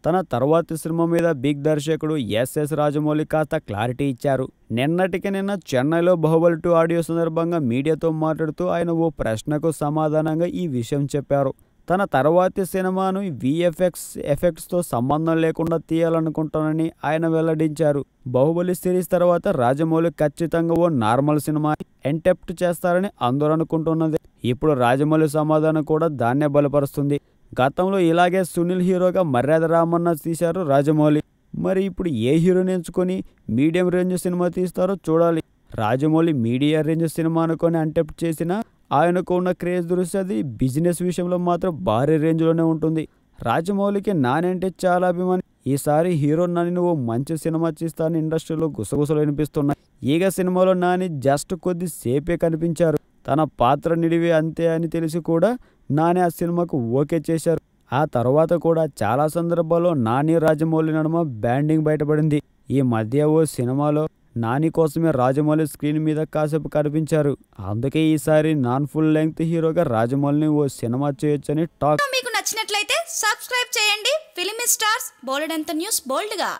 తన తర్వాతి సినిమా మీద బిగ్ దర్శకుడు ఎస్ఎస్ రాజమౌళి కాస్త క్లారిటీ ఇచ్చారు. నిన్న చెన్నైలో బాహుబలి 2 ఆడియో సందర్భంగా మీడియాతో మాట్లాడుతూ ఆయన ఓ ప్రశ్నకు సమాధానంగా ఈ విషయం చెప్పారు. తన తర్వాతి సినిమాను విఎఫ్ఎక్స్ ఎఫెక్ట్స్తో సంబంధం లేకుండా తీయాలనుకుంటానని ఆయన వెల్లడించారు. బాహుబలి సిరీస్ తర్వాత రాజమౌళి ఖచ్చితంగా ఓ నార్మల్ సినిమా అటెంప్ట్ చేస్తారని అందరూ అనుకుంటున్నది. ఇప్పుడు రాజమౌళి సమాధానం కూడా దాన్నే బలపరుస్తుంది. గతంలో ఇలాగే సునీల్ హీరోగా మర్యాద రామన్న తీశారు రాజమౌళి. మరి ఇప్పుడు ఏ హీరోని ఎంచుకొని మీడియం రేంజ్ సినిమా తీస్తారో చూడాలి. రాజమౌళి మీడియం రేంజ్ సినిమా అనుకొని అటెంప్ట్ చేసినా ఆయనకు ఉన్న క్రేజ్ దృష్ట్యా అది బిజినెస్ విషయంలో మాత్రం భారీ రేంజ్లోనే ఉంటుంది. రాజమౌళికి నాని అంటే చాలా అభిమానం. ఈసారి హీరో నాని ఓ మంచి సినిమా తీస్తానని ఇండస్ట్రీలో గుసగుసలు వినిపిస్తున్నాయి. ఈగ సినిమాలో నాని జస్ట్ కొద్దిసేపే కనిపించారు. తన పాత్ర నిడివి అంతే అని తెలిసి కూడా నాని ఆ సినిమాకు ఓకే చేశారు. ఆ తర్వాత కూడా చాలా సందర్భాల్లో నాని రాజమౌళి నడుమ బ్యాండింగ్ బయటపడింది. ఈ మధ్య ఓ సినిమాలో నాని కోసమే రాజమౌళి స్క్రీన్ మీద కాసేపు కనిపించారు. అందుకే ఈసారి నాన్ ఫుల్ లెంగ్త్ హీరోగా రాజమౌళిని ఓ సినిమా చేయొచ్చని టాక్. మీకు నచ్చినట్లయితే సబ్స్క్రైబ్ చేయండి. ఫిలిమి స్టార్స్ బోల్డ్ అంత న్యూస్ బోల్డ్గా.